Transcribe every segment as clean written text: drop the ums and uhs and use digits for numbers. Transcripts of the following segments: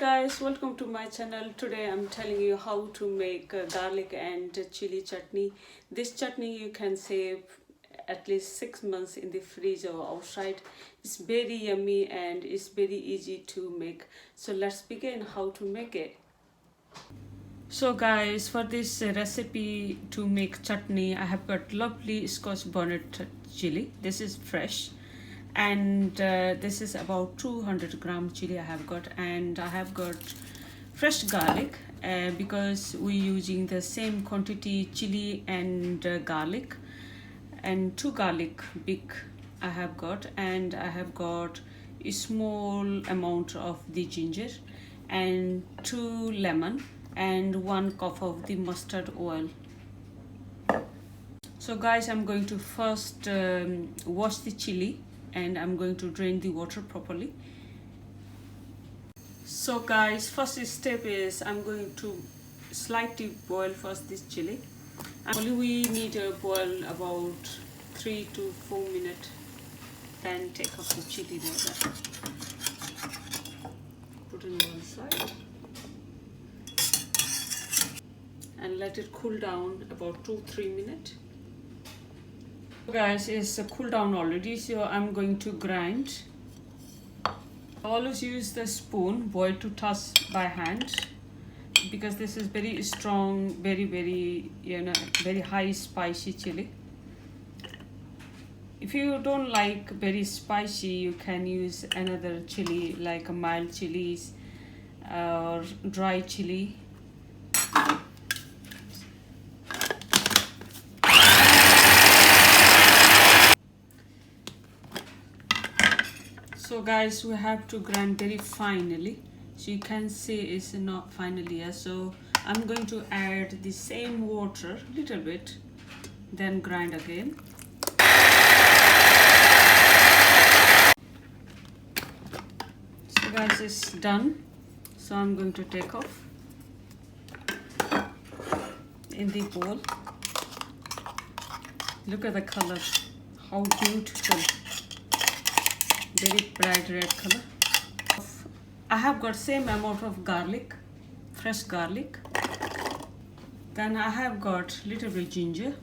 guys, welcome to my channel. Today I'm telling you how to make garlic and chili chutney. This chutney you can save at least 6 months in the fridge or outside. It's very yummy and it's very easy to make. So let's begin how to make it. So guys, for this recipe to make chutney, I have got lovely Scotch bonnet chili. This is fresh. And this is about 200-gram chili I have got, and I have got fresh garlic because we're using the same quantity chili and garlic, and 2 garlic big I have got, and I have got a small amount of the ginger and 2 lemon and 1 cup of the mustard oil. So guys, I'm going to first wash the chili and I'm going to drain the water properly. So guys, first step is I'm going to slightly boil first this chili. Only we need to boil about 3 to 4 minutes, then take off the chili like that. Put it on one side and let it cool down about 2-3 minutes. Guys, it's cooled down already, so I'm going to grind. Always use the spoon, boil to touch by hand, because this is very strong, very high spicy chili. If you don't like very spicy, you can use another chili like a mild chilies or dry chili. So guys, we have to grind very finely, so you can see it's not finally here. So I'm going to add the same water little bit, then grind again. So guys, it's done. So I'm going to take off in the bowl. Look at the color, how beautiful. Very bright red color. I have got same amount of garlic, fresh garlic. Then I have got little bit ginger,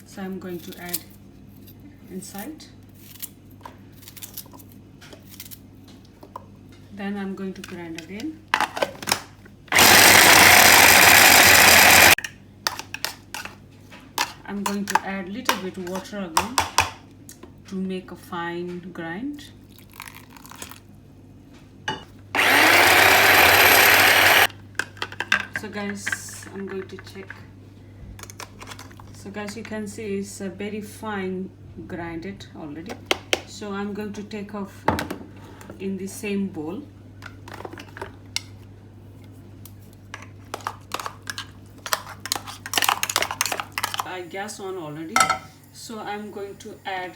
so I'm going to add inside. Then I'm going to grind again. I'm going to add little bit water again to make a fine grind. So guys, I'm going to check. So guys, you can see it's a very fine grinded already. So I'm going to take off in the same bowl. I gas on already. So I'm going to add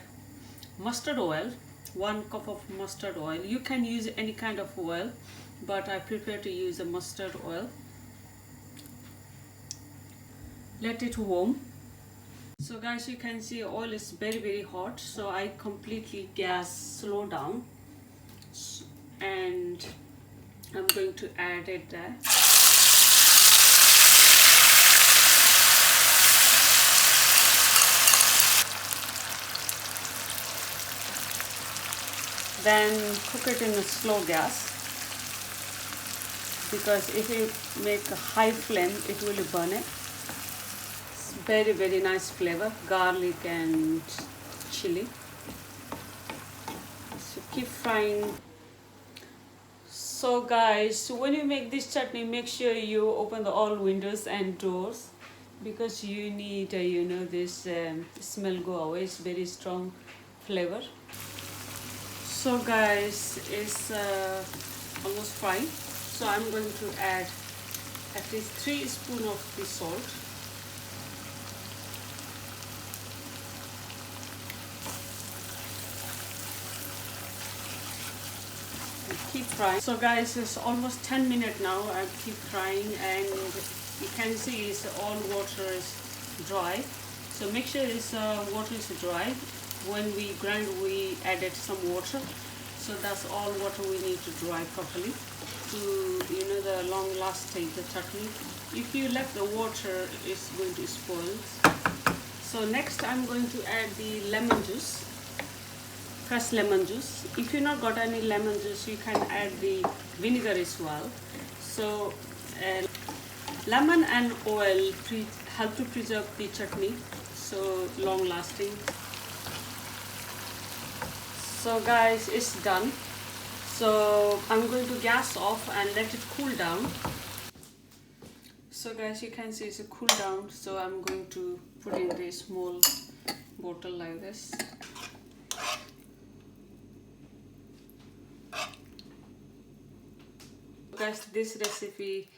mustard oil, 1 cup of mustard oil. You can use any kind of oil, but I prefer to use a mustard oil. Let it warm. So guys, you can see oil is very hot, so I completely gas slow down, and I'm going to add it there. Then cook it in a slow gas, because if you make a high flame, it will burn it. Very nice flavor, garlic and chili. So keep frying. So guys, when you make this chutney, make sure you open all windows and doors, because you need this smell go away. It's very strong flavor. So guys, it's almost frying, so I'm going to add at least 3 spoons of the salt. Keep frying. So guys, it's almost 10 minutes now. I keep frying, and you can see all water is dry. So make sure this water is dry. When we grind, we added some water, so that's all water we need to dry properly to the long lasting the chutney. If you left the water, it's going to spoil. So next I'm going to add the lemon juice, fresh lemon juice. If you not got any lemon juice, you can add the vinegar as well. So lemon and oil help to preserve the chutney, so long lasting. So guys, it's done. So I'm going to gas off and let it cool down. So guys, you can see it's a cool down. So I'm going to put in this small bottle like this. Guys, this recipe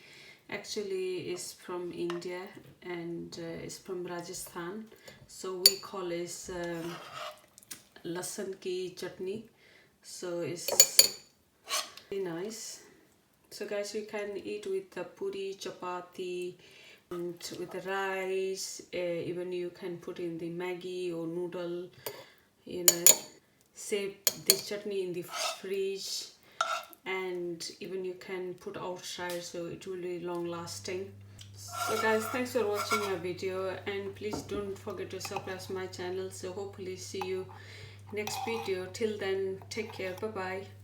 actually is from India and it's from Rajasthan. So we call it lasan ki chutney. So it's really nice. So guys, you can eat with the puri, chapati, and with the rice. Even you can put in the Maggi or noodle. You know, save this chutney in the fridge, and even you can put outside, so it will be long lasting. So guys, thanks for watching my video, and please don't forget to subscribe to my channel. So hopefully see you next video. Till then, take care. Bye bye.